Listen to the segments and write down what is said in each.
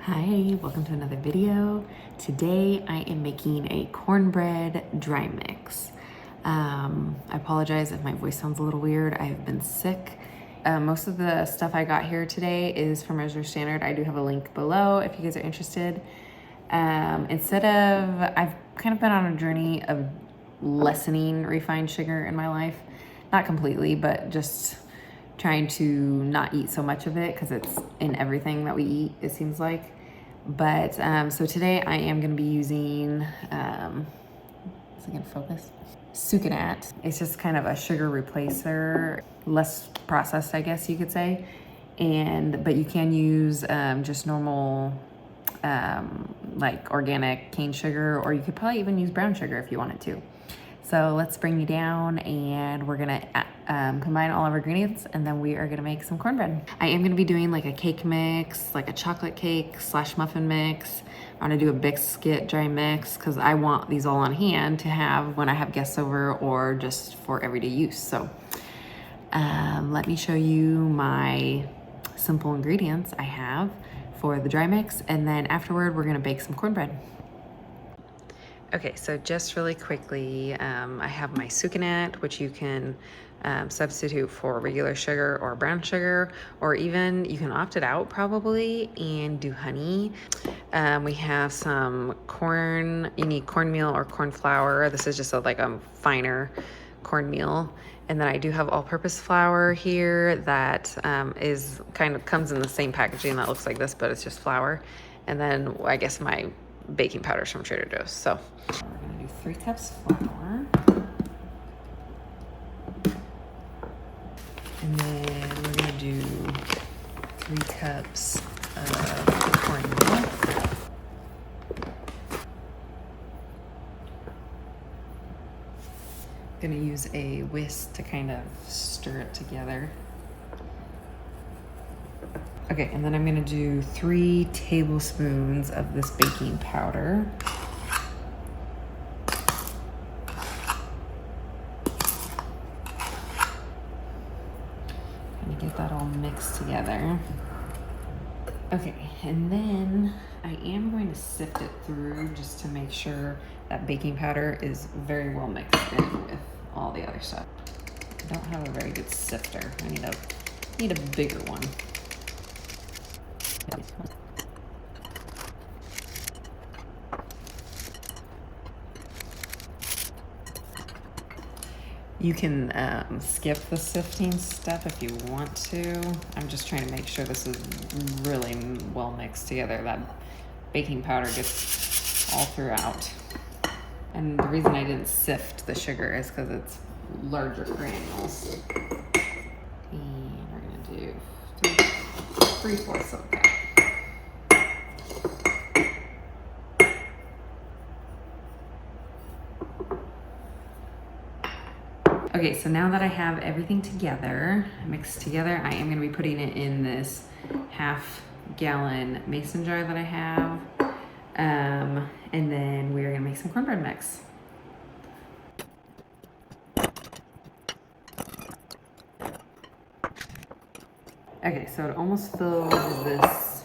Hi, welcome to another video. Today I am making a cornbread dry mix. I apologize if my voice sounds a little weird. I have been sick. Most of the stuff I got here today is from Azure Standard. I do have a link below if you guys are interested. I've kind of been on a journey of lessening refined sugar in my life. Not completely, but just trying to not eat so much of it because it's in everything that we eat, it seems like. But so today I am going to be using, is it going to focus? Sucanat. It's just kind of a sugar replacer, less processed, I guess you could say. But you can use just normal, like organic cane sugar, or you could probably even use brown sugar if you wanted to. So let's bring you down and we're gonna combine all of our ingredients and then we are gonna make some cornbread. I am gonna be doing like a cake mix, like a chocolate cake / muffin mix. I'm gonna do a biscuit dry mix because I want these all on hand to have when I have guests over or just for everyday use. So let me show you my simple ingredients I have for the dry mix, and then afterward we're gonna bake some cornbread. Okay, so just really quickly, I have my sucanat, which you can substitute for regular sugar or brown sugar, or even you can opt it out probably and do honey. We have some corn, you need cornmeal or corn flour. This is just like a finer cornmeal. And then I do have all-purpose flour here that is kind of comes in the same packaging that looks like this, but it's just flour. And then I guess my baking powders from Trader Joe's. So we're gonna do 3 cups flour. And then we're gonna do 3 cups of cornmeal. Gonna use a whisk to kind of stir it together. Okay, and then I'm gonna do 3 tablespoons of this baking powder. Gonna get that all mixed together. Okay, and then I am going to sift it through just to make sure that baking powder is very well mixed in with all the other stuff. I don't have a very good sifter. I need a bigger one. You can skip the sifting step if you want to. I'm just trying to make sure this is really well mixed together, that baking powder gets all throughout. And the reason I didn't sift the sugar is because it's larger granules. And we're gonna do 3/4 of a cup. Okay, so now that I have everything together, mixed together, I am gonna be putting it in this 1/2 gallon mason jar that I have. And then we're gonna make some cornbread mix. Okay, so it almost filled this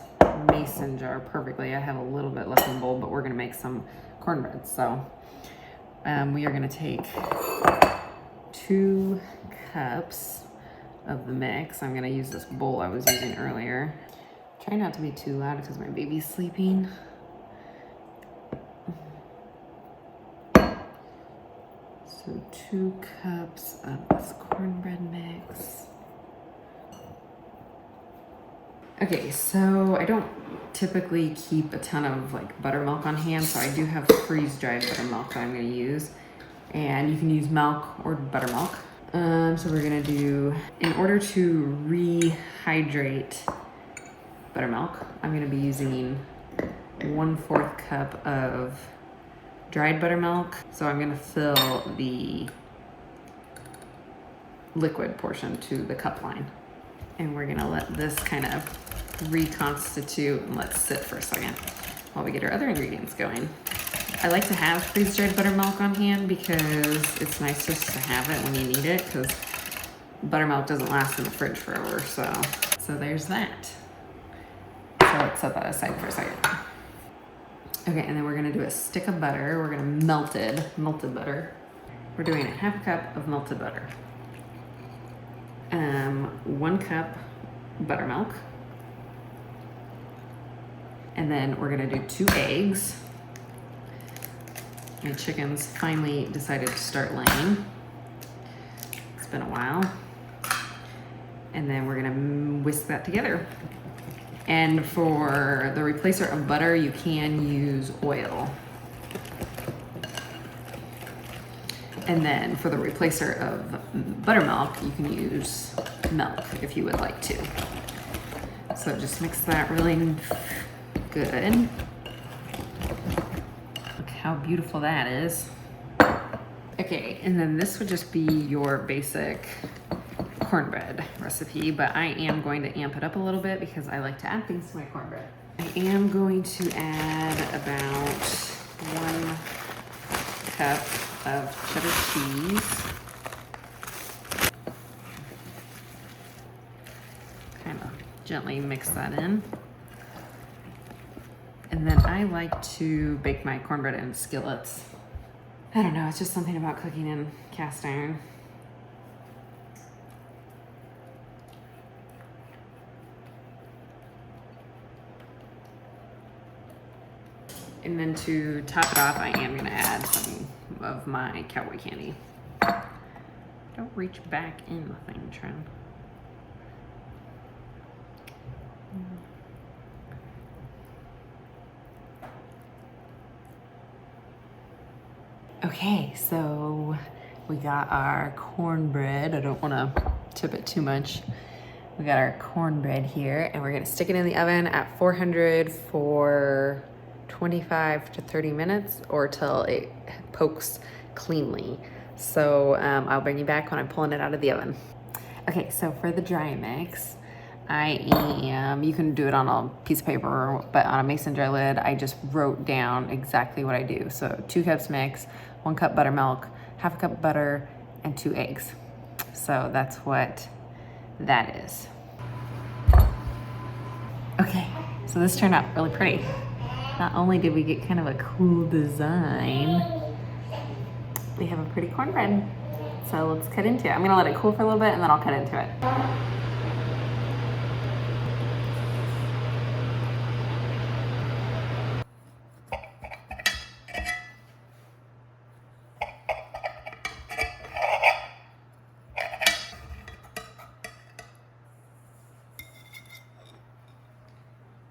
mason jar perfectly. I have a little bit left in the bowl, but we're gonna make some cornbread. So we are gonna take 2 cups of the mix. I'm gonna use this bowl I was using earlier. Try not to be too loud because my baby's sleeping. So 2 cups of this cornbread mix. Okay, so I don't typically keep a ton of like buttermilk on hand, so I do have freeze-dried buttermilk that I'm gonna use. And you can use milk or buttermilk. So we're gonna do, in order to rehydrate buttermilk, I'm gonna be using 1/4 cup of dried buttermilk. So I'm gonna fill the liquid portion to the cup line. And we're gonna let this kind of reconstitute and let it sit for a second while we get our other ingredients going. I like to have freeze-dried buttermilk on hand because it's nice just to have it when you need it, because buttermilk doesn't last in the fridge forever. So there's that. So let's set that aside for a second. Okay, and then we're gonna do a stick of butter. We're gonna melted butter. We're doing a half cup of melted butter. 1 cup buttermilk. And then we're gonna do 2 eggs. My chickens finally decided to start laying. It's been a while. And then we're gonna whisk that together. And for the replacer of butter, you can use oil. And then for the replacer of buttermilk, you can use milk if you would like to. So just mix that really good. Look how beautiful that is. Okay, and then this would just be your basic cornbread recipe, but I am going to amp it up a little bit because I like to add things to my cornbread. I am going to add about 1 cup of cheddar cheese. Kind of gently mix that in. And then I like to bake my cornbread in skillets. I don't know, it's just something about cooking in cast iron. And then to top it off, I am gonna add some of my cowboy candy. Don't reach back in the thing, Trin. Okay, so we got our cornbread. I don't wanna tip it too much. We got our cornbread here, and we're gonna stick it in the oven at 400 for 25 to 30 minutes or till it pokes cleanly. So I'll bring you back when I'm pulling it out of the oven. Okay, so for the dry mix, you can do it on a piece of paper, but on a mason jar lid, I just wrote down exactly what I do. So 2 cups mix, 1 cup buttermilk, half a cup butter, and 2 eggs. So that's what that is. Okay, so this turned out really pretty. Not only did we get kind of a cool design, we have a pretty cornbread. So let's cut into it. I'm gonna let it cool for a little bit and then I'll cut into it.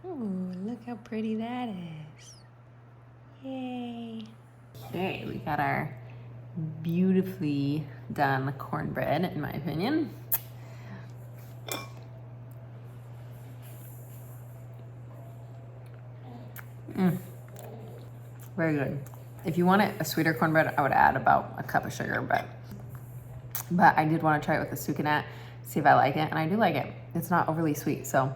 Ooh, look how pretty that is. Yay. Okay, we got our beautifully done cornbread, in my opinion. Very good. If you want it a sweeter cornbread, I would add about a cup of sugar, but I did want to try it with the sucanat, see if I like it, and I do like it. It's not overly sweet, so,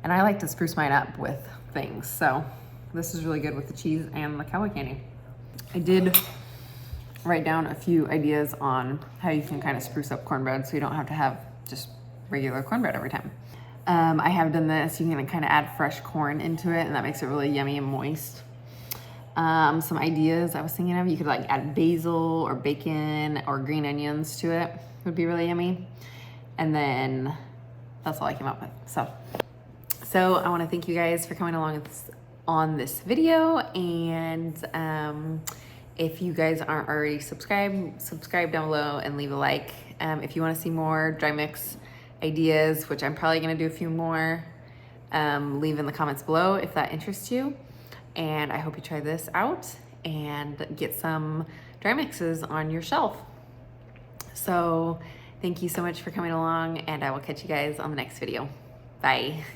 and I like to spruce mine up with things, so this is really good with the cheese and the cowboy candy. I did write down a few ideas on how you can kind of spruce up cornbread so you don't have to have just regular cornbread every time. I have done this. You can kind of add fresh corn into it, and that makes it really yummy and moist. Some ideas I was thinking of, you could like add basil or bacon or green onions to it. It would be really yummy. And then that's all I came up with. So I want to thank you guys for coming along on this video, and if you guys aren't already subscribed, subscribe down below and leave a like. If you want to see more dry mix ideas, which I'm probably going to do a few more, leave in the comments below if that interests you. And I hope you try this out and get some dry mixes on your shelf. So thank you so much for coming along, and I will catch you guys on the next video. Bye.